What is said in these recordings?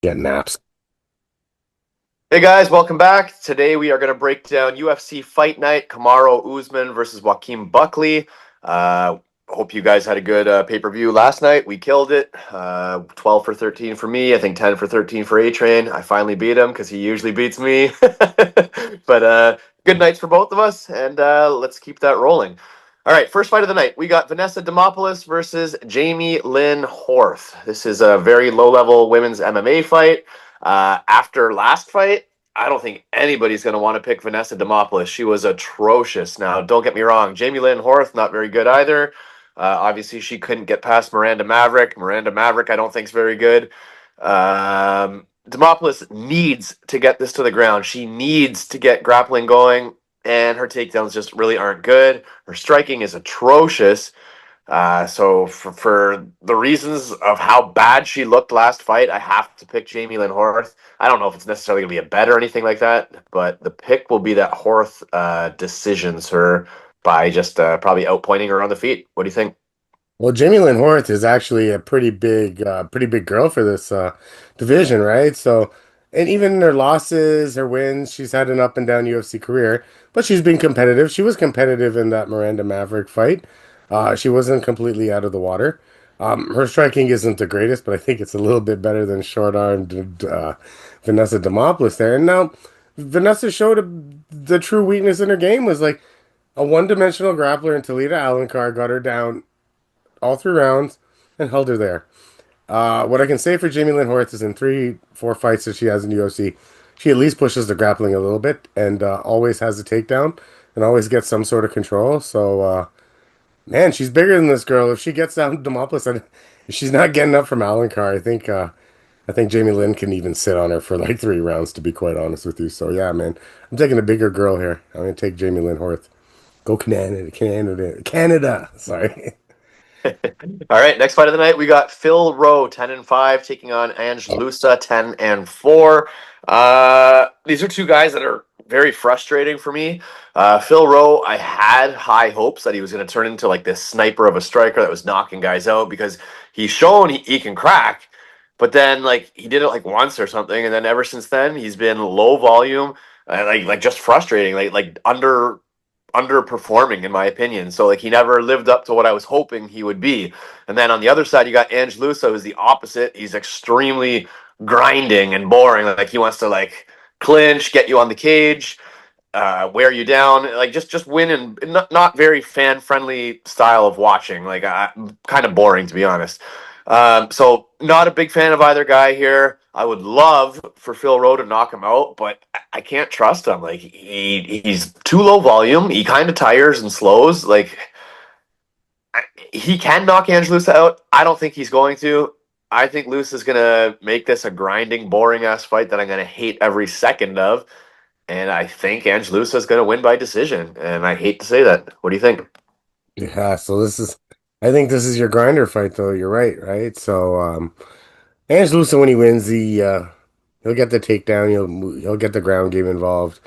Get naps. Hey guys, welcome back. Today we are going to break down UFC Fight Night, Kamaru Usman versus Joaquin Buckley. Hope you guys had a good pay-per-view last night. We killed it. 12 for 13 for me. I think 10 for 13 for A-Train. I finally beat him because he usually beats me. But good nights for both of us, and let's keep that rolling. All right, first fight of the night. We got Vanessa Demopoulos versus Jamie Lynn Horth. This is a very low-level women's MMA fight. After last fight, I don't think anybody's going to want to pick Vanessa Demopoulos. She was atrocious. Now, don't get me wrong. Jamie Lynn Horth, not very good either. Obviously, she couldn't get past Miranda Maverick. Miranda Maverick, I don't think is very good. Demopoulos needs to get this to the ground. She needs to get grappling going, and her takedowns just really aren't good. Her striking is atrocious. So for the reasons of how bad she looked last fight, I have to pick Jamie Lynn Horth. I don't know if it's necessarily going to be a bet or anything like that, but the pick will be that Horth decisions her by just probably outpointing her on the feet. What do you think? Well, Jamie Lynn Horth is actually a pretty big girl for this division, right? So, and even in her losses, her wins, she's had an up and down UFC career, but she's been competitive. She was competitive in that Miranda Maverick fight. She wasn't completely out of the water. Her striking isn't the greatest, but I think it's a little bit better than short-armed Vanessa Demopoulos there. And now, Vanessa showed the true weakness in her game was like a one-dimensional grappler until Lita Alencar got her down all 3 rounds and held her there. What I can say for Jamie Lynn Horth is in 4 fights that she has in the UFC, she at least pushes the grappling a little bit and always has a takedown and always gets some sort of control. So, man, she's bigger than this girl. If she gets down to Demopoulos, if she's not getting up from Alencar, I think Jamie Lynn can even sit on her for like 3 rounds, to be quite honest with you. So, yeah, man, I'm taking a bigger girl here. I'm going to take Jamie Lynn Horth. Go Canada, Canada, Canada. Sorry. All right, next fight of the night, we got Phil Rowe, 10-5, taking on Ange Loosa, 10-4. These are two guys that are very frustrating for me. Phil Rowe, I had high hopes that he was going to turn into like this sniper of a striker that was knocking guys out because he's shown he can crack, but then like he did it like once or something, and then ever since then he's been low volume, like just frustrating, like underperforming in my opinion. So like he never lived up to what I was hoping he would be. And then on the other side, you got Ange Loosa, who's the opposite. He's extremely grinding and boring. Like he wants to like clinch, get you on the cage, wear you down, like just win and not very fan friendly style of watching. Like kind of boring to be honest. So not a big fan of either guy here. I would love for Phil Rowe to knock him out, but I can't trust him. Like he's too low volume. He kind of tires and slows. Like he can knock Angelusa out. I don't think he's going to. I think Luce is gonna make this a grinding, boring ass fight that I'm gonna hate every second of. And I think Angelusa is gonna win by decision. And I hate to say that. What do you think? Yeah, so I think this is your grinder fight, though. You're right, right? So, Ange Loosa, when he wins, he'll get the takedown, he'll get the ground game involved,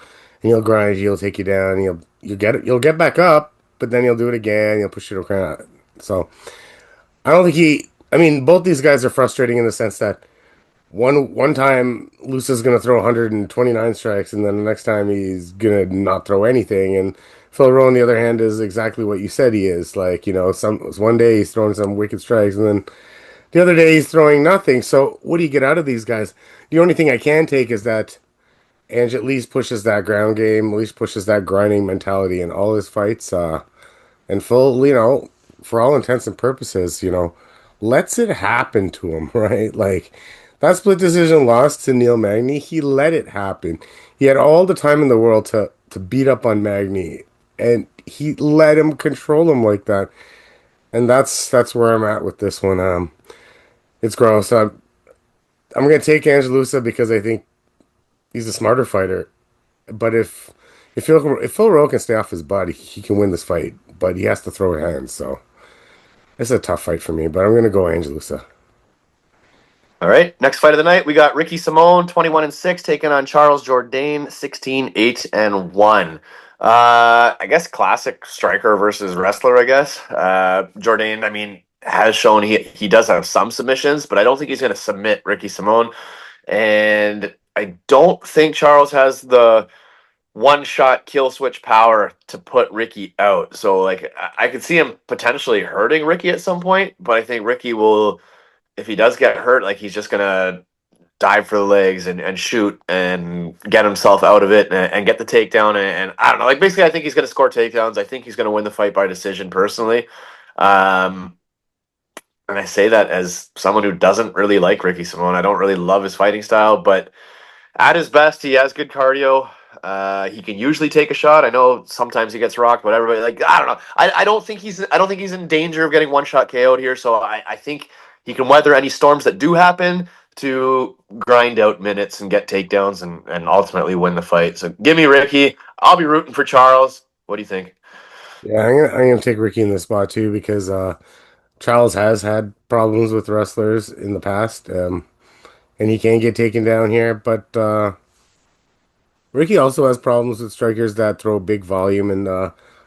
and he'll grind, he'll take you down, you'll get back up, but then he'll do it again, he'll push you around. So, I don't think I mean, both these guys are frustrating in the sense that one time Lusa's gonna throw 129 strikes, and then the next time he's gonna not throw anything. And Phil Rowe, on the other hand, is exactly what you said he is. Like, some one day he's throwing some wicked strikes, and then the other day he's throwing nothing. So what do you get out of these guys? The only thing I can take is that Ange at least pushes that ground game, at least pushes that grinding mentality in all his fights. And Phil, for all intents and purposes, lets it happen to him, right? Like that split decision loss to Neil Magny, he let it happen. He had all the time in the world to beat up on Magny, and he let him control him like that. And that's where I'm at with this one. It's gross. I'm gonna take Angelusa because I think he's a smarter fighter. But if Phil Rowe can stay off his butt, he can win this fight. But he has to throw hands, so it's a tough fight for me. But I'm gonna go Angelusa. All right. Next fight of the night, we got Ricky Simone, 21-6, taking on Charles Jourdain, 16-8-1. I guess classic striker versus wrestler, I guess. Jourdain, I mean, has shown he does have some submissions, but I don't think he's going to submit Ricky Simone. and I don't think Charles has the one shot kill switch power to put Ricky out. So like I could see him potentially hurting Ricky at some point, but I think Ricky will, if he does get hurt, like he's just gonna dive for the legs and shoot and get himself out of it and get the takedown and I don't know, like basically I think he's gonna score takedowns. I think he's gonna win the fight by decision personally. Um and I say that as someone who doesn't really like Ricky Simone. I don't really love his fighting style, but at his best, he has good cardio. He can usually take a shot. I know sometimes he gets rocked, whatever. But like I don't know. I don't think he's in danger of getting one shot KO'd here. So I think he can weather any storms that do happen to grind out minutes and get takedowns and ultimately win the fight. So give me Ricky. I'll be rooting for Charles. What do you think? Yeah, I'm gonna take Ricky in this spot too because Charles has had problems with wrestlers in the past, and he can get taken down here. But Ricky also has problems with strikers that throw big volume, and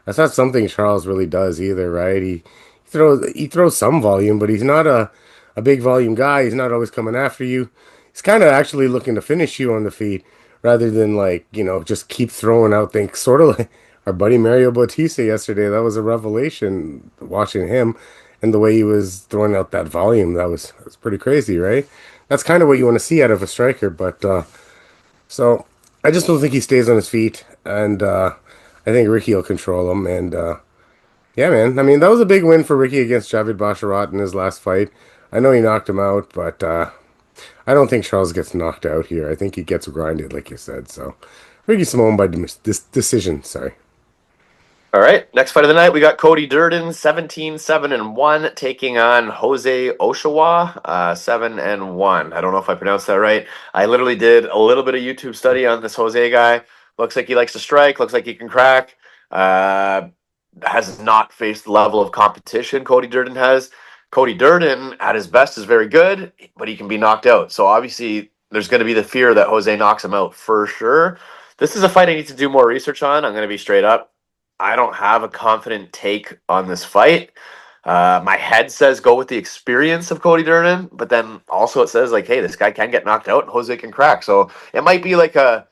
that's not something Charles really does either, right? He throws some volume, but he's not a big volume guy. He's not always coming after you. He's kind of actually looking to finish you on the feet rather than like, just keep throwing out things. Sort of like our buddy Mario Bautista yesterday. That was a revelation watching him and the way he was throwing out that volume. That was pretty crazy, right? That's kind of what you want to see out of a striker, but so I just don't think he stays on his feet, and I think Ricky will control him. And yeah, man, I mean that was a big win for Ricky against Javid Basharat in his last fight. I know he knocked him out, but I don't think Charles gets knocked out here. I think he gets grinded, like you said. So Ricky Simone by decision. Sorry. All right, next fight of the night, we got Cody Durden, 17-7-1, taking on Jose Ochoa, 7-1. I don't know if I pronounced that right. I literally did a little bit of YouTube study on this Jose guy. Looks like he likes to strike, looks like he can crack. Has not faced the level of competition Cody Durden has. Cody Durden, at his best, is very good, but he can be knocked out. So obviously, there's going to be the fear that Jose knocks him out for sure. This is a fight I need to do more research on. I'm going to be straight up. I don't have a confident take on this fight. My head says go with the experience of Cody Durden, but then also it says like, hey, this guy can get knocked out and Jose can crack. So it might be like a,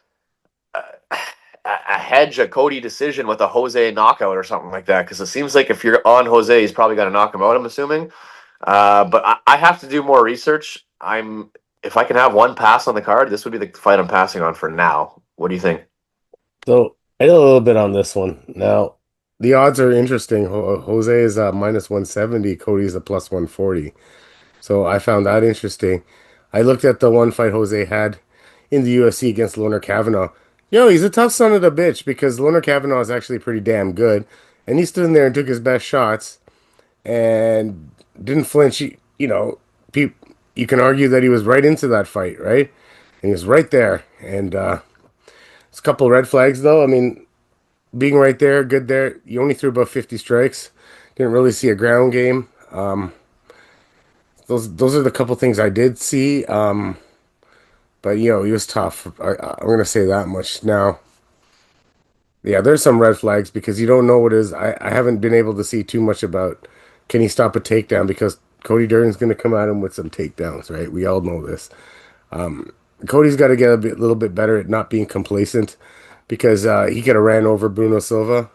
a hedge, a Cody decision with a Jose knockout or something like that. Because it seems like if you're on Jose, he's probably going to knock him out. I'm assuming, but I have to do more research. If I can have one pass on the card, this would be the fight I'm passing on for now. What do you think? So I did a little bit on this one. Now the odds are interesting. Jose is minus 170. Cody's a plus 140. So I found that interesting. I looked at the one fight Jose had in the UFC against Loner Kavanaugh. He's a tough son of a bitch because Loner Kavanaugh is actually pretty damn good. And he stood in there and took his best shots and didn't flinch. You can argue that he was right into that fight, right? And he was right there. And it's a couple red flags, though. I mean, being right there, good there. You only threw about 50 strikes. Didn't really see a ground game. Those are the couple things I did see. But he was tough. I'm gonna say that much. Now, yeah, there's some red flags because you don't know what is. I haven't been able to see too much about can he stop a takedown because Cody Durden's gonna come at him with some takedowns, right? We all know this. Cody's got to get little bit better at not being complacent because he could have ran over Bruno Silva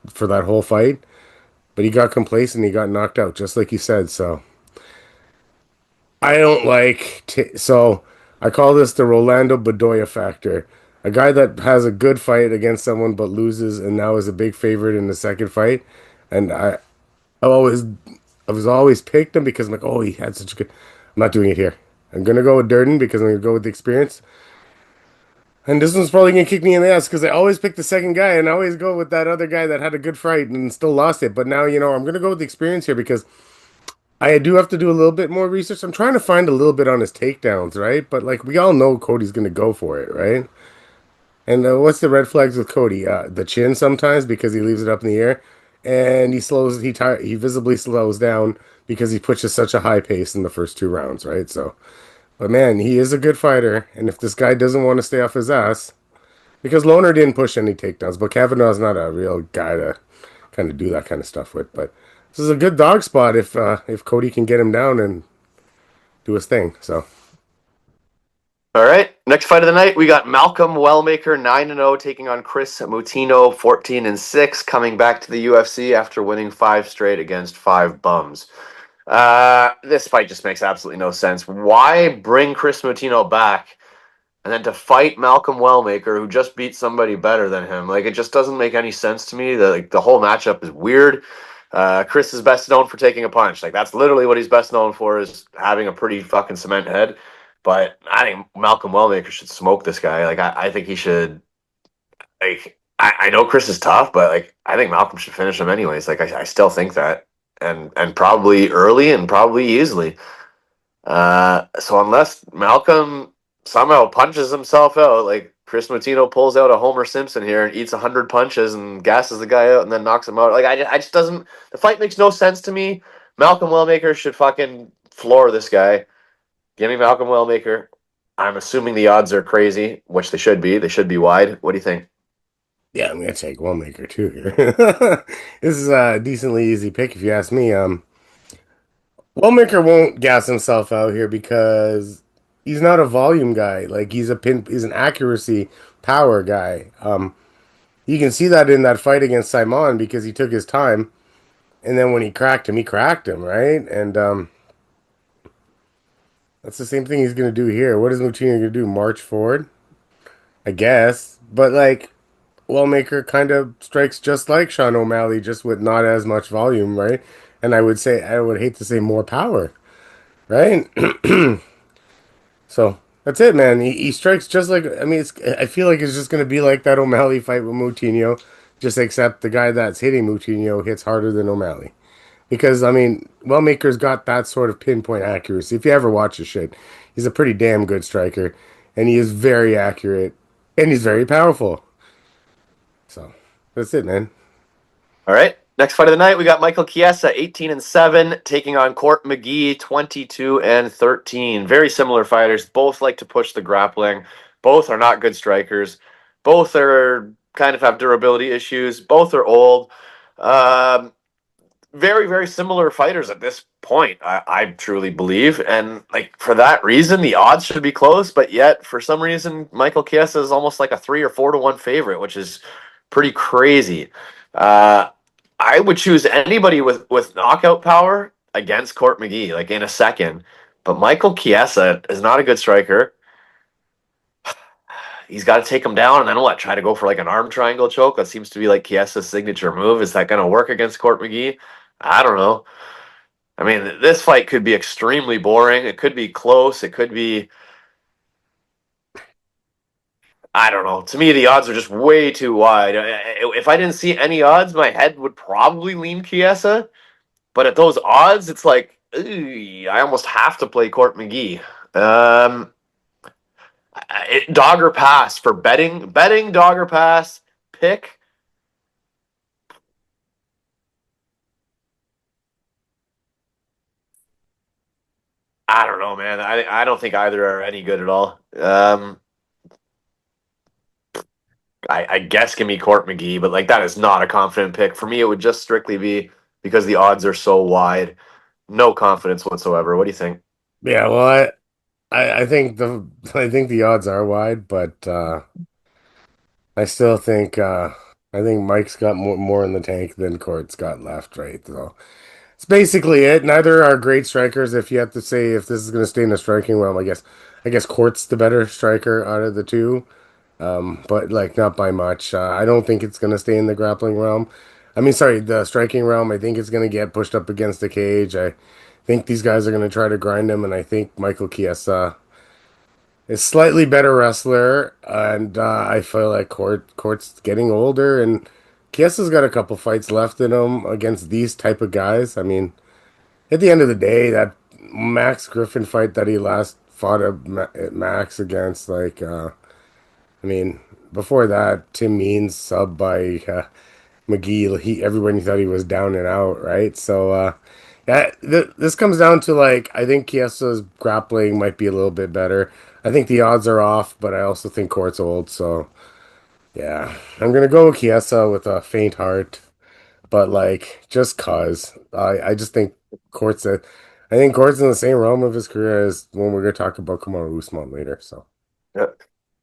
for that whole fight, but he got complacent. He got knocked out, just like you said. So. I don't like so I call this the Rolando Bedoya factor. A guy that has a good fight against someone but loses and now is a big favorite in the second fight. And I always I was always picked him because I'm like, oh, he had such a good. I'm not doing it here. I'm gonna go with Durden because I'm gonna go with the experience. And this one's probably gonna kick me in the ass because I always pick the second guy and I always go with that other guy that had a good fight and still lost it. But now, I'm gonna go with the experience here because I do have to do a little bit more research. I'm trying to find a little bit on his takedowns, right? But like we all know Cody's gonna go for it, right? And what's the red flags with Cody? The chin sometimes because he leaves it up in the air, and he visibly slows down because he pushes such a high pace in the first two rounds, right? So, but man, he is a good fighter, and if this guy doesn't want to stay off his ass, because Loner didn't push any takedowns, but Kavanaugh's not a real guy to kind of do that kind of stuff with. But this is a good dog spot if Cody can get him down and do his thing. So All right. Next fight of the night, we got Malcolm Wellmaker 9-0 taking on Chris Moutinho 14-6, coming back to the UFC after winning five straight against five bums. This fight just makes absolutely no sense. Why bring Chris Moutinho back and then to fight Malcolm Wellmaker, who just beat somebody better than him? Like, it just doesn't make any sense to me. The whole matchup is weird. Chris is best known for taking a punch. Like, that's literally what he's best known for, is having a pretty fucking cement head. But I think Malcolm Wellmaker should smoke this guy. Like, I think he should. Like, I know Chris is tough, but like, I think Malcolm should finish him anyways. Like, I still think that, and probably early and probably easily. So unless Malcolm somehow punches himself out, like Chris Moutinho pulls out a Homer Simpson here and eats 100 punches and gasses the guy out and then knocks him out. Like, I just doesn't. The fight makes no sense to me. Malcolm Wellmaker should fucking floor this guy. Give me Malcolm Wellmaker. I'm assuming the odds are crazy, which they should be. They should be wide. What do you think? Yeah, I'm gonna take Wellmaker too here. This is a decently easy pick if you ask me. Wellmaker won't gas himself out here because he's not a volume guy. Like he's an accuracy power guy. You can see that in that fight against Simon because he took his time, and then when he cracked him, right? And that's the same thing he's gonna do here. What is Moutinho gonna do? March forward, I guess. But like Wellmaker kind of strikes just like Sean O'Malley, just with not as much volume, right? And I would hate to say more power, right? So that's it, man. He strikes just like I mean, I feel like it's just gonna be like that O'Malley fight with Moutinho, just except the guy that's hitting Moutinho hits harder than O'Malley. Because I mean, Wellmaker's got that sort of pinpoint accuracy. If you ever watch his shit, he's a pretty damn good striker, and he is very accurate, and he's very powerful. So that's it, man. All right. Next fight of the night, we got Michael Chiesa, 18-7, taking on Court McGee, 22-13. Very similar fighters. Both like to push the grappling. Both are not good strikers. Both are kind of have durability issues. Both are old. Um, Very, very similar fighters at this point, I truly believe. And like for that reason, the odds should be close, but yet for some reason, Michael Chiesa is almost like a 3 or 4 to 1 favorite, which is pretty crazy. Uh, I would choose anybody with knockout power against Court McGee, like in a second. But Michael Chiesa is not a good striker. He's got to take him down and then what? Try to go for like an arm triangle choke. That seems to be like Chiesa's signature move. Is that going to work against Court McGee? I don't know. I mean, this fight could be extremely boring. It could be close. It could be, I don't know. To me, the odds are just way too wide. If I didn't see any odds, my head would probably lean Chiesa. But at those odds, it's like, I almost have to play Court McGee. Dog or pass for betting dog or pass, pick. I don't know, man. I don't think either are any good at all. I guess give me Court McGee, but like that is not a confident pick. For me, it would just strictly be because the odds are so wide. No confidence whatsoever. What do you think? Yeah, well, I think I think the odds are wide, but I still think I think Mike's got more in the tank than Court's got left, right? So it's basically it. Neither are great strikers. If you have to say if this is going to stay in the striking realm, I guess Court's the better striker out of the two. But like not by much. I don't think it's gonna stay in the grappling realm. I mean, sorry, the striking realm. I think it's gonna get pushed up against the cage. I think these guys are gonna try to grind him, and I think Michael Chiesa is slightly better wrestler, and I feel like Court's getting older, and Chiesa's got a couple fights left in him against these type of guys. I mean, at the end of the day, that Max Griffin fight that he last fought at Max against, like. I mean, before that, Tim Means sub by McGee. Everybody thought he was down and out, right? So this comes down to like I think Chiesa's grappling might be a little bit better. I think the odds are off, but I also think Court's old. So yeah, I'm gonna go with Chiesa with a faint heart, but like just cause I just think I think Court's in the same realm of his career as when we're gonna talk about Kamaru Usman later. So. Yeah.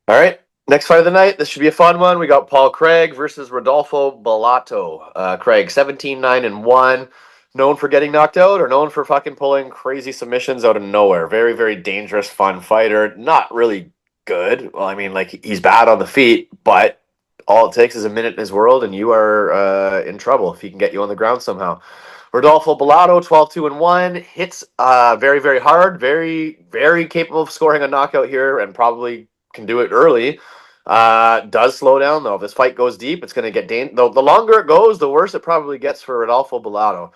All right. Next fight of the night. This should be a fun one. We got Paul Craig versus Rodolfo Bellato. Craig, 17-9-1. Known for getting knocked out or known for fucking pulling crazy submissions out of nowhere. Very, very dangerous, fun fighter. Not really good. Well, I mean, like, he's bad on the feet, but all it takes is a minute in his world, and you are in trouble if he can get you on the ground somehow. Rodolfo Bellato, 12-2-1, hits very, very hard, very, very capable of scoring a knockout here, and probably can do it early. Does slow down though. If this fight goes deep, it's going to get the longer it goes, the worse it probably gets for Rodolfo Bellato.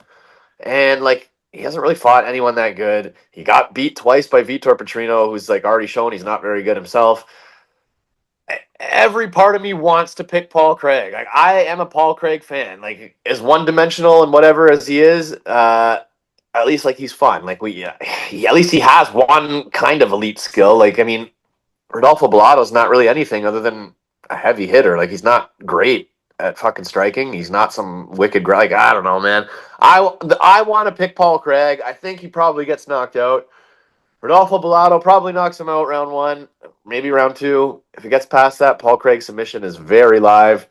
And like he hasn't really fought anyone that good. He got beat twice by Vitor Petrino, who's like already shown he's not very good himself. Every part of me wants to pick Paul Craig. Like I am a Paul Craig fan. Like as one dimensional and whatever as he is, at least like he's fun. Like at least he has one kind of elite skill. Like I mean, Rodolfo Bellato's not really anything other than a heavy hitter. Like he's not great at fucking striking. He's not some wicked like I don't know, man. I want to pick Paul Craig. I think he probably gets knocked out. Rodolfo Bellato probably knocks him out round one, maybe round two. If he gets past that, Paul Craig's submission is very live.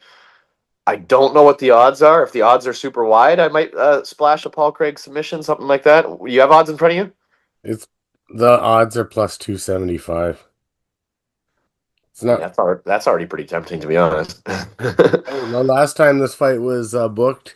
I don't know what the odds are. If the odds are super wide, I might splash a Paul Craig submission, something like that. You have odds in front of you? It's the odds are plus 275. It's not. That's already pretty tempting, to be honest. Oh, the last time this fight was booked,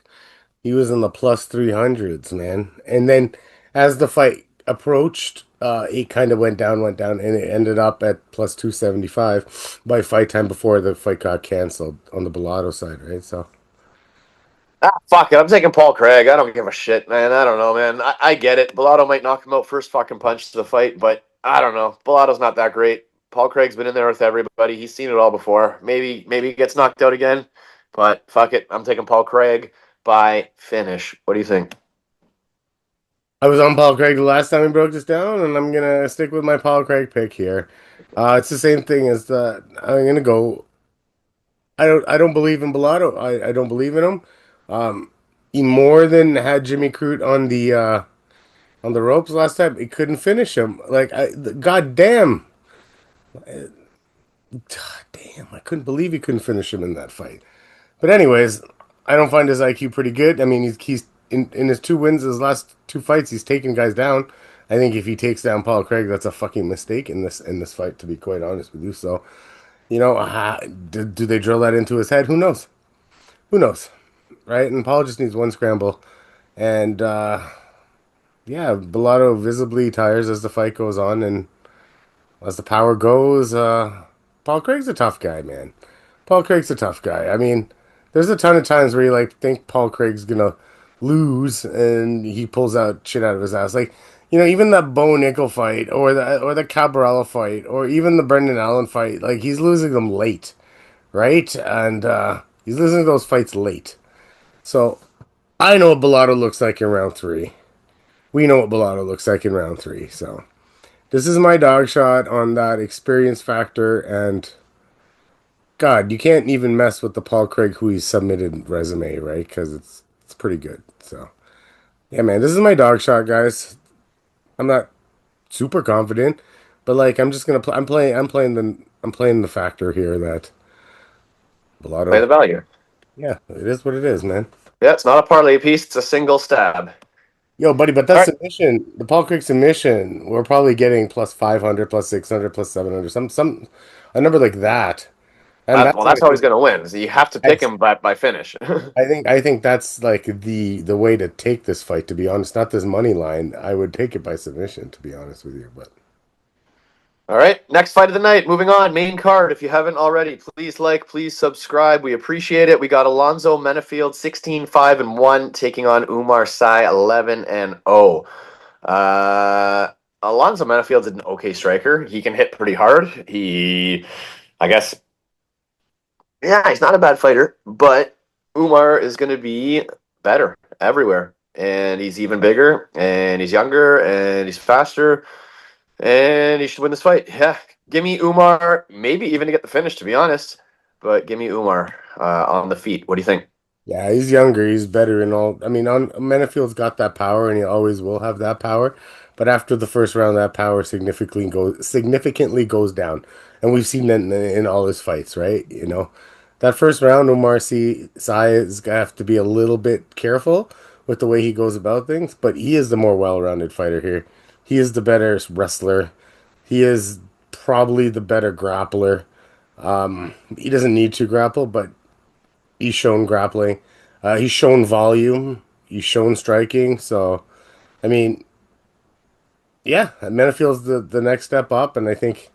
he was in the plus 300s, man. And then as the fight approached, it kind of went down, and it ended up at plus 275 by fight time before the fight got canceled on the Bellato side, right? So, Fuck it. I'm taking Paul Craig. I don't give a shit, man. I don't know, man. I get it. Bellato might knock him out first fucking punch to the fight, but I don't know. Bellato's not that great. Paul Craig's been in there with everybody. He's seen it all before. Maybe he gets knocked out again, but fuck it. I'm taking Paul Craig by finish. What do you think? I was on Paul Craig the last time we broke this down, and I'm gonna stick with my Paul Craig pick here. It's the same thing as the. I'm gonna go. I don't believe in Bellato. I don't believe in him. Um, he more than had Jimmy Crute on the ropes last time. He couldn't finish him. God damn, damn, I couldn't believe he couldn't finish him in that fight. But anyways, I don't find his IQ pretty good. I mean, he's in his two wins, his last two fights, he's taken guys down. I think if he takes down Paul Craig, that's a fucking mistake in this fight. To be quite honest with you, so do they drill that into his head? Who knows? Who knows? Right? And Paul just needs one scramble, and yeah, Bellato visibly tires as the fight goes on, and as the power goes, Paul Craig's a tough guy, man. Paul Craig's a tough guy. I mean, there's a ton of times where you like think Paul Craig's gonna lose, and he pulls out shit out of his ass. Like, even that Bo Nickel fight, or the Cabrera fight, or even the Brendan Allen fight. Like, he's losing them late, right? And he's losing those fights late. So I know what Bellato looks like in round three. We know what Bellato looks like in round three. So this is my dog shot on that experience factor, and God, you can't even mess with the Paul Craig who he submitted resume, right? Because it's pretty good. So yeah, man, this is my dog shot, guys. I'm not super confident, but like I'm just gonna play. I'm playing the factor here that Play Bellato. the value. Yeah, it is what it is, man. Yeah, it's not a parlay piece. It's a single stab. Yo, buddy, but All that right. submission, the Paul Craig submission, we're probably getting plus 500, plus 600, plus 700, some a number like that. And Well, that's that's like how he's going to win. So you have to pick him by finish. I think that's like the way to take this fight, to be honest. Not this money line. I would take it by submission, to be honest with you. But All right, next fight of the night. Moving on, main card. If you haven't already, please like, please subscribe. We appreciate it. We got Alonzo Menifield 16-5-1 taking on Umar Sy 11-0. Alonzo Menifield's an okay striker. He can hit pretty hard. I guess, yeah, he's not a bad fighter, but Umar is going to be better everywhere. And he's even bigger, and he's younger, and he's faster. And he should win this fight. Yeah. Give me Umar, maybe even to get the finish, to be honest. But give me Umar on the feet. What do you think? yeah, he's younger. He's better in all. I mean, on Menifield's got that power, and he always will have that power. but after the first round, that power significantly goes down, and we've seen that in all his fights, right? You know, that first round, Sai is gonna have to be a little bit careful with the way he goes about things, but he is the more well-rounded fighter here. He is the better wrestler. He is probably the better grappler. He doesn't need to grapple, but he's shown grappling. He's shown volume. He's shown striking. So, I mean, yeah, Menifield's the next step up, and I think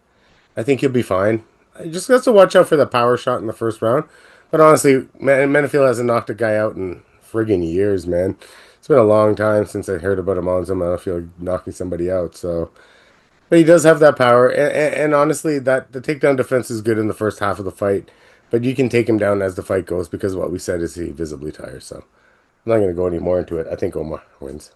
he'll be fine. I just got to watch out for the power shot in the first round. But honestly, Menifield hasn't knocked a guy out in friggin' years, man. It's been a long time since I heard about Alonzo Menifield knocking somebody out. So, but he does have that power, and honestly, that the takedown defense is good in the first half of the fight. But you can take him down as the fight goes because what we said is he visibly tires. So I'm not going to go any more into it. I think Omar wins.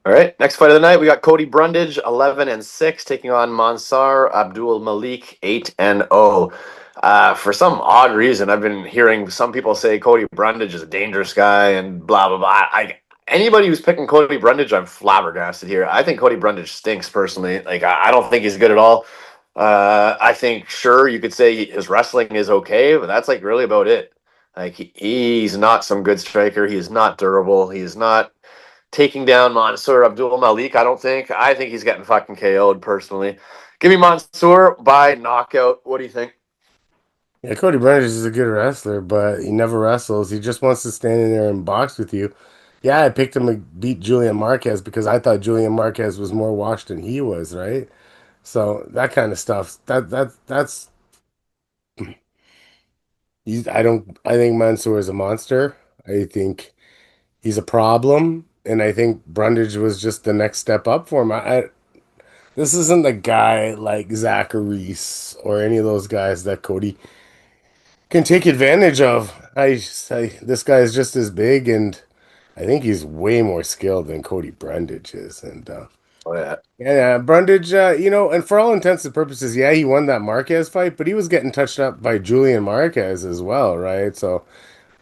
All right, next fight of the night, we got Cody Brundage, 11-6, taking on Mansar Abdul Malik, 8-0. For some odd reason, I've been hearing some people say Cody Brundage is a dangerous guy and blah blah blah. Anybody who's picking Cody Brundage, I'm flabbergasted here. I think Cody Brundage stinks personally. Like I don't think he's good at all. I think sure you could say his wrestling is okay, but that's like really about it. Like he's not some good striker. He's not durable. He's not taking down Mansour Abdul Malik. I don't think. I think he's getting fucking KO'd personally. Give me Mansour by knockout. What do you think? Yeah, Cody Brundage is a good wrestler, but he never wrestles. He just wants to stand in there and box with you. Yeah, I picked him to beat Julian Marquez because I thought Julian Marquez was more washed than he was, right? So that kind of stuff. That's I don't I think Mansour is a monster. I think he's a problem, and I think Brundage was just the next step up for him. This isn't a guy like Zachary's or any of those guys that Cody can take advantage of. This guy is just as big, and I think he's way more skilled than Cody Brundage is. And Oh yeah. yeah, Brundage, and for all intents and purposes, yeah, he won that Marquez fight, but he was getting touched up by Julian Marquez as well, right? So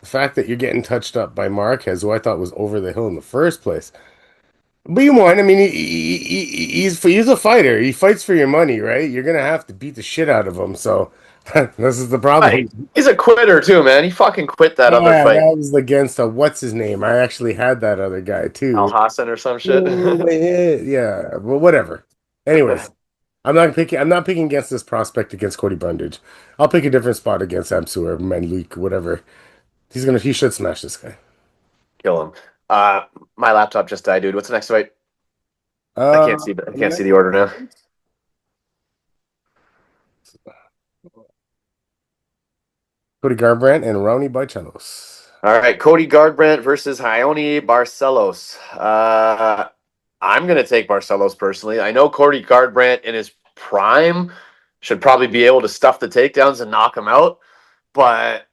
the fact that you're getting touched up by Marquez, who I thought was over the hill in the first place, but you won. I mean, he's a fighter. He fights for your money, right? You're gonna have to beat the shit out of him. So this is the Right. problem. He's a quitter too, man. He fucking quit that other Yeah, fight. that was against what's his name? I actually had that other guy Al too. Hassan or some shit. Yeah, well, whatever. Anyways, I'm not picking against this prospect against Cody Brundage. I'll pick a different spot against Amsu or Malik, whatever. He should smash this guy. Kill him. Uh, my laptop just died, dude. What's the next fight? I Uh, can't see. I the can't see next the order now. Cody Garbrandt and Raoni Barcelos. All right, Cody Gardbrandt versus Ione Barcelos. I'm gonna take Barcelos personally. I know Cody Gardbrandt in his prime should probably be able to stuff the takedowns and knock him out, but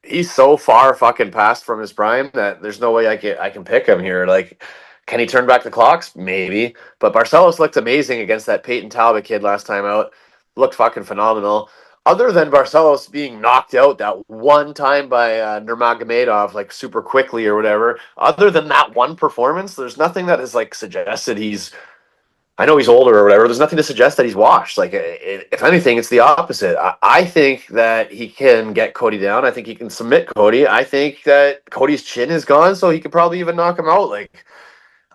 he's so far fucking past from his prime that there's no way I can pick him here. Like, can he turn back the clocks? Maybe. But Barcelos looked amazing against that Peyton Talbot kid last time out. Looked fucking phenomenal. Other than Barcelos being knocked out that one time by Nurmagomedov, like super quickly or whatever, other than that one performance, there's nothing that has like suggested he's. I know he's older or whatever. There's nothing to suggest that he's washed. Like, if anything, it's the opposite. I think that he can get Cody down. I think he can submit Cody. I think that Cody's chin is gone, so he could probably even knock him out. Like,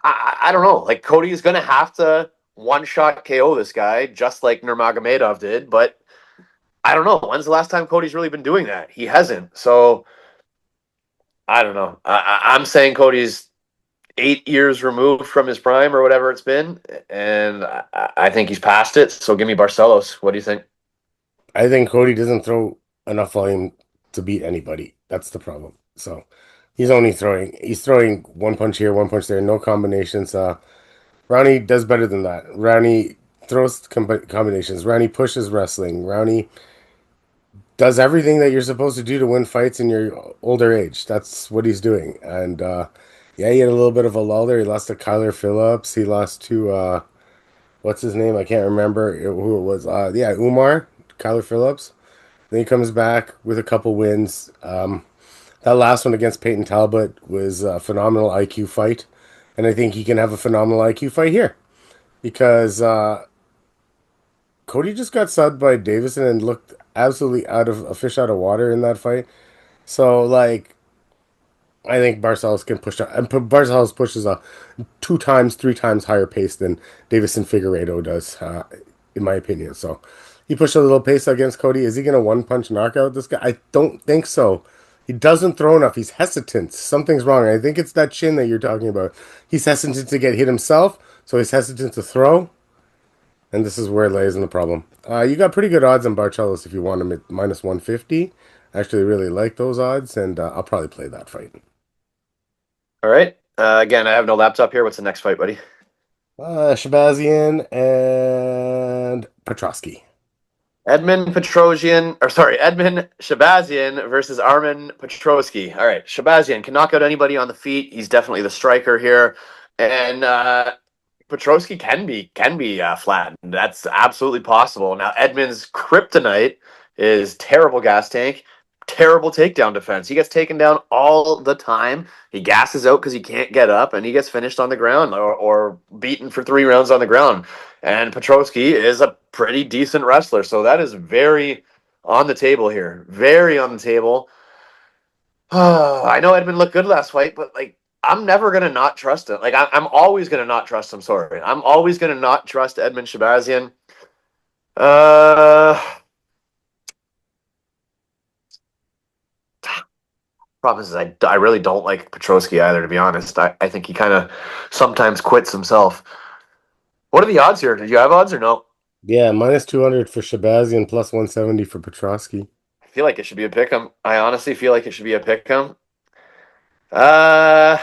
I don't know. Like, Cody is going to have to one-shot KO this guy, just like Nurmagomedov did. But I don't know. When's the last time Cody's really been doing that? He hasn't. So I don't know. I'm saying Cody's 8 years removed from his prime or whatever it's been, and I think he's past it. So give me Barcelos. What do you think? I think Cody doesn't throw enough volume to beat anybody. That's the problem. So he's throwing one punch here, one punch there, no combinations. Rowney does better than that. Rowney throws combinations. Rowney pushes wrestling. Rowney does everything that you're supposed to do to win fights in your older age. That's what he's doing. And yeah, he had a little bit of a lull there. He lost to Kyler Phillips. He lost to what's his name? I can't remember who it was. Yeah, Umar, Kyler Phillips. Then he comes back with a couple wins. That last one against Peyton Talbot was a phenomenal IQ fight, and I think he can have a phenomenal IQ fight here. because Cody just got subbed by Davison and looked absolutely out of a fish out of water in that fight. So like I think Barcelos can push and Barcelos pushes a two times, three times higher pace than Davison Figueiredo does, in my opinion. So he pushed a little pace against Cody. Is he going to one punch knockout this guy? I don't think so. He doesn't throw enough. He's hesitant. Something's wrong. I think it's that chin that you're talking about. He's hesitant to get hit himself, so he's hesitant to throw, and this is where it lays in the problem. You got pretty good odds on Barcelos if you want him at minus 150. I actually really like those odds, and I'll probably play that fight. All right. Again, I have no laptop here. What's the next fight, buddy? Shabazyan and Petroski. Edmund Shabazyan versus Armin Petroski. All right, Shabazyan can knock out anybody on the feet. He's definitely the striker here, and Petroski can be flattened. That's absolutely possible. Now Edmund's kryptonite is terrible gas tank, terrible takedown defense. He gets taken down all the time. He gasses out because he can't get up, and he gets finished on the ground or beaten for 3 rounds on the ground. And Petroski is a pretty decent wrestler, so that is very on the table here. Very on the table. I know Edmund looked good last fight, but like I'm never gonna not trust him. Like I'm always gonna not trust him. Sorry, I'm always gonna not trust Edmund Shabazyan. Uh, Problem is, I really don't like Petroski either. To be honest, I think he kind of sometimes quits himself. What are the odds here? Did you have odds or no? Yeah, minus 200 for Shabazzian, plus 170 for Petroski. I feel like it should be a pick 'em. I honestly feel like it should be a pick 'em. Uh,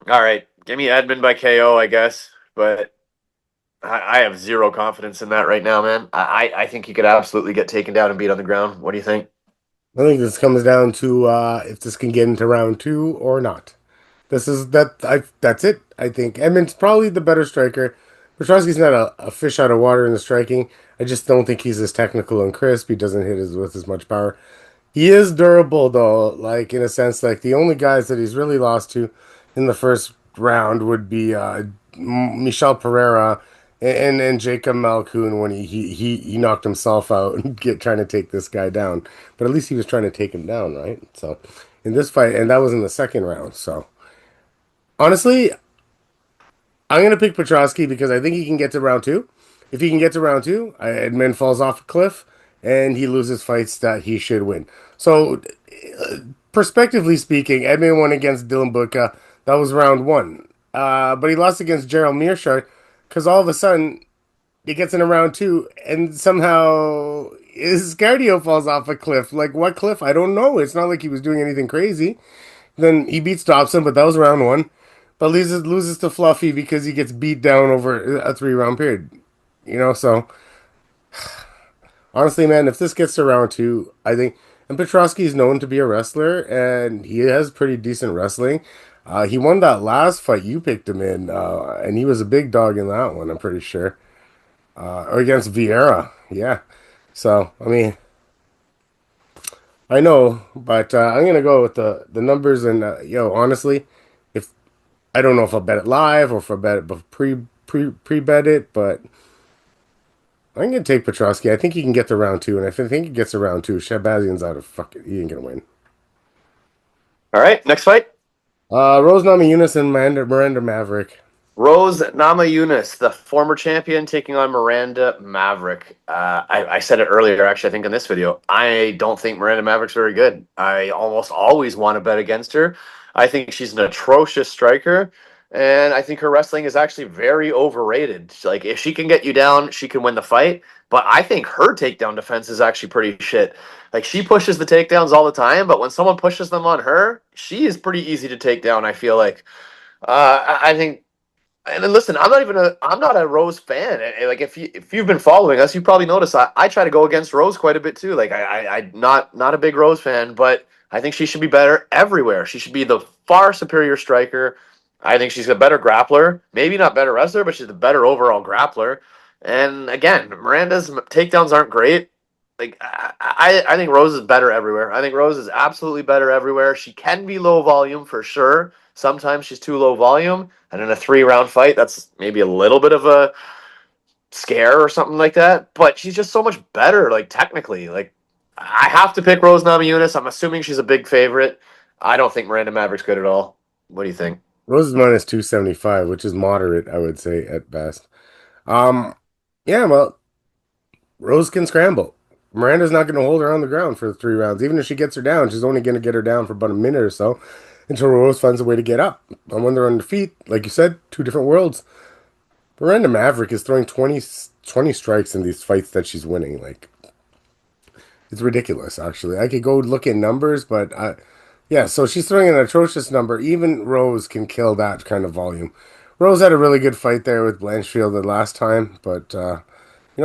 all right, give me Edmund by KO, I guess. But I have zero confidence in that right now, man. I think he could absolutely get taken down and beat on the ground. What do you think? I think this comes down to if this can get into round two or not. This is that I that's it. I think Edmund's probably the better striker. Petroski's not a fish out of water in the striking. I just don't think he's as technical and crisp. He doesn't hit with as much power. He is durable though, like in a sense, like the only guys that he's really lost to in the first round would be Michel Pereira and Jacob Malkoun when he knocked himself out and get trying to take this guy down. But at least he was trying to take him down, right? So in this fight, and that was in the second round. So honestly, I'm gonna pick Petroski because I think he can get to round two. If he can get to round two, Edmund falls off a cliff and he loses fights that he should win. So, prospectively speaking, Edmund won against Dylan Buka. That was round one. But he lost against Gerald Mearshart because all of a sudden he gets in a round two and somehow his cardio falls off a cliff. Like, what cliff? I don't know. It's not like he was doing anything crazy. Then he beats Dobson, but that was round one. But loses to Fluffy because he gets beat down over a 3 round period. So honestly, man, if this gets to round two, I think. And Petroski is known to be a wrestler, and he has pretty decent wrestling. He won that last fight you picked him in, and he was a big dog in that one, I'm pretty sure. Or against Vieira, yeah. So, I mean, I know, but I'm gonna go with the numbers. And honestly, if I don't know if I'll bet it live or if I'll bet it pre bet it, but I'm gonna take Petroski. I think he can get to round two, and if I think he gets to round two, Shabazzian's out of fuck it. He ain't gonna win. All right, next fight. Rose Namajunas and Miranda Maverick. Rose Namajunas, the former champion, taking on Miranda Maverick. I said it earlier, actually, I think in this video. I don't think Miranda Maverick's very good. I almost always want to bet against her. I think she's an atrocious striker, and I think her wrestling is actually very overrated. Like, if she can get you down, she can win the fight. But I think her takedown defense is actually pretty shit. Like, she pushes the takedowns all the time, but when someone pushes them on her, she is pretty easy to take down, I feel like. I think. And then listen, I'm not a Rose fan. Like if you've been following us, you probably noticed I try to go against Rose quite a bit too. Like I not a big Rose fan, but I think she should be better everywhere. She should be the far superior striker. I think she's a better grappler. Maybe not better wrestler, but she's a better overall grappler. And again, Miranda's takedowns aren't great. Like I think Rose is better everywhere. I think Rose is absolutely better everywhere. She can be low volume for sure. Sometimes she's too low volume, and in a 3 round fight, that's maybe a little bit of a scare or something like that. But she's just so much better, like technically. Like I have to pick Rose Namajunas. I'm assuming she's a big favorite. I don't think Miranda Maverick's good at all. What do you think? Rose is minus 275, which is moderate, I would say at best. Um, yeah, well, Rose can scramble. Miranda's not going to hold her on the ground for 3 rounds. Even if she gets her down, she's only going to get her down for about a minute or so until Rose finds a way to get up. And when they're on their feet, like you said, two different worlds. Miranda Maverick is throwing 20 strikes in these fights that she's winning. Like, it's ridiculous, actually. I could go look at numbers, but yeah, so she's throwing an atrocious number. Even Rose can kill that kind of volume. Rose had a really good fight there with Blanchfield the last time, but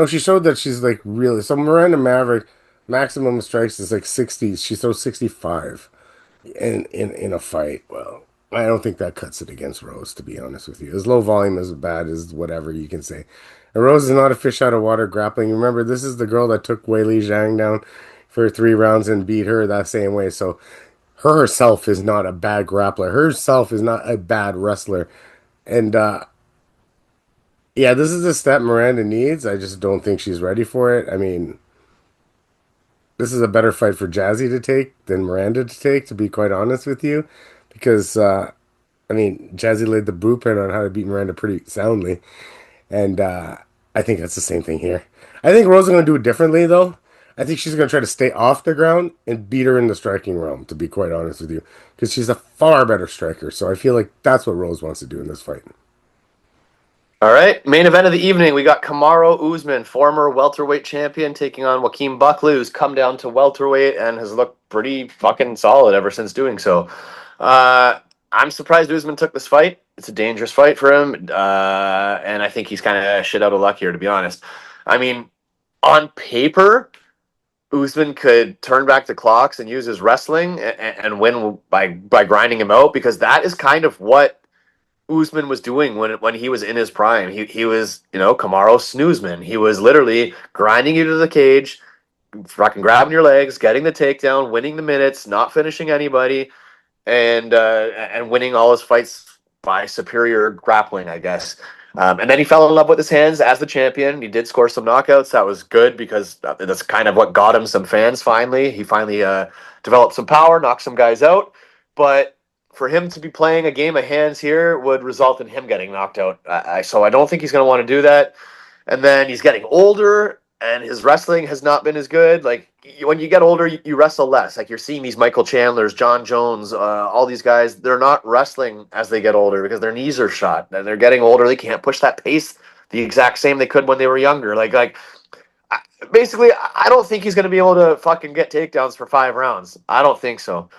she showed that she's like really. So Miranda Maverick, maximum strikes is like 60. She throws 65 in a fight. Well, I don't think that cuts it against Rose, to be honest with you. As low volume as bad as whatever you can say. And Rose is not a fish out of water grappling. Remember, this is the girl that took Weili Zhang down for 3 rounds and beat her that same way. So her herself is not a bad grappler. Herself is not a bad wrestler. And yeah, this is the step Miranda needs. I just don't think she's ready for it. I mean, this is a better fight for Jazzy to take than Miranda to take, to be quite honest with you, because I mean, Jazzy laid the blueprint on how to beat Miranda pretty soundly, and I think that's the same thing here. I think Rose is going to do it differently, though. I think she's going to try to stay off the ground and beat her in the striking realm, to be quite honest with you, because she's a far better striker. So I feel like that's what Rose wants to do in this fight. All right, main event of the evening. We got Kamaru Usman, former welterweight champion, taking on Joaquin Buckley, who's come down to welterweight and has looked pretty fucking solid ever since doing so. I'm surprised Usman took this fight. It's a dangerous fight for him, and I think he's kind of shit out of luck here, to be honest. I mean, on paper, Usman could turn back the clocks and use his wrestling and win by grinding him out, because that is kind of what Usman was doing when he was in his prime. He was, Kamaru Snoozman. He was literally grinding you to the cage, fucking grabbing your legs, getting the takedown, winning the minutes, not finishing anybody, and winning all his fights by superior grappling, I guess. And then he fell in love with his hands as the champion. He did score some knockouts. That was good, because that's kind of what got him some fans finally. He finally developed some power, knocked some guys out. But for him to be playing a game of hands here would result in him getting knocked out. So I don't think he's going to want to do that. And then he's getting older, and his wrestling has not been as good. Like, when you get older, you wrestle less. Like, you're seeing these Michael Chandlers, John Jones, all these guys. They're not wrestling as they get older because their knees are shot, and they're getting older. They can't push that pace the exact same they could when they were younger. Basically, I don't think he's going to be able to fucking get takedowns for 5 rounds. I don't think so.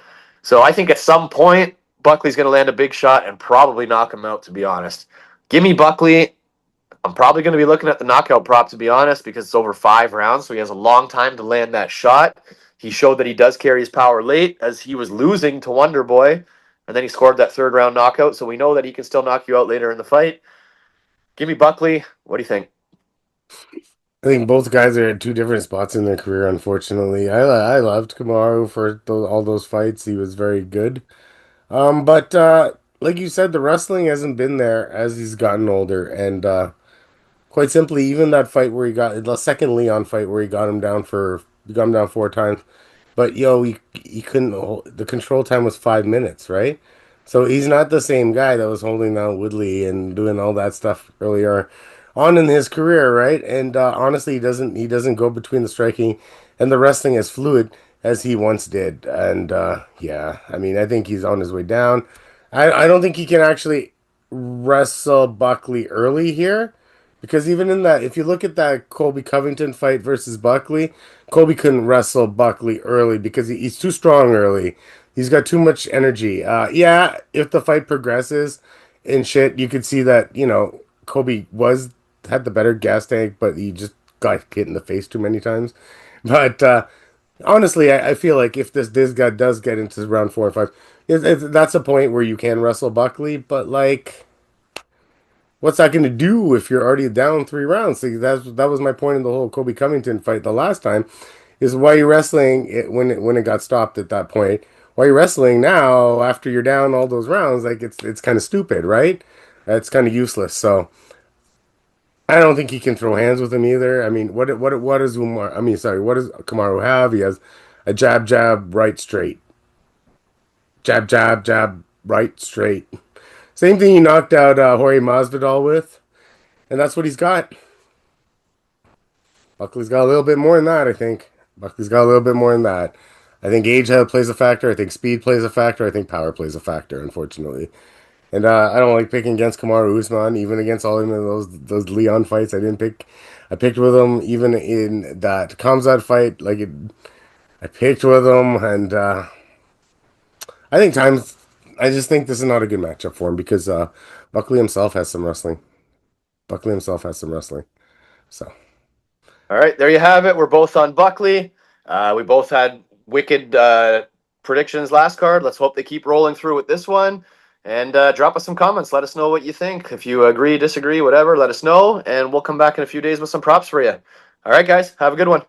So I think at some point, Buckley's going to land a big shot and probably knock him out, to be honest. Give me Buckley. I'm probably going to be looking at the knockout prop, to be honest, because it's over 5 rounds, so he has a long time to land that shot. He showed that he does carry his power late, as he was losing to Wonder Boy, and then he scored that 3rd round knockout, so we know that he can still knock you out later in the fight. Give me Buckley. What do you think? I think both guys are at two different spots in their career, unfortunately. I loved Kamaru for all those fights. He was very good. But like you said, the wrestling hasn't been there as he's gotten older, and quite simply, even that fight where he got the second Leon fight where he got him down 4 times, but he couldn't hold, the control time was 5 minutes, right? So he's not the same guy that was holding down Woodley and doing all that stuff earlier on in his career, right? And honestly, he doesn't go between the striking and the wrestling as fluid as he once did. And yeah, I mean, I think he's on his way down. I don't think he can actually wrestle Buckley early here. Because even in that, if you look at that Colby Covington fight versus Buckley, Colby couldn't wrestle Buckley early because he's too strong early. He's got too much energy. Yeah, if the fight progresses and shit, you could see that, Colby had the better gas tank, but he just got hit in the face too many times. But honestly, I feel like if this guy does get into round 4 and 5, that's a point where you can wrestle Buckley, but like, what's that going to do if you're already down 3 rounds? See, that was my point in the whole Kobe Covington fight the last time, is why you're wrestling it when it got stopped at that point, why are you wrestling now after you're down all those rounds? Like it's kind of stupid, right? It's kind of useless. So I don't think he can throw hands with him either. I mean, what does Umar? I mean, sorry, what does Kamaru have? He has a jab, jab, right, straight, jab, jab, jab, right, straight. Same thing he knocked out Jorge Masvidal with, and that's what he's got. Buckley's got a little bit more than that, I think. Buckley's got a little bit more than that. I think age plays a factor. I think speed plays a factor. I think power plays a factor, unfortunately. And I don't like picking against Kamaru Usman, even against all of those Leon fights. I didn't pick. I picked with him even in that Kamzat fight. I picked with him, and I think times. I just think this is not a good matchup for him because Buckley himself has some wrestling. Buckley himself has some wrestling. So All right, there you have it. We're both on Buckley. We both had wicked predictions last card. Let's hope they keep rolling through with this one. And drop us some comments. Let us know what you think. If you agree, disagree, whatever, let us know. And we'll come back in a few days with some props for you. All right, guys, have a good one.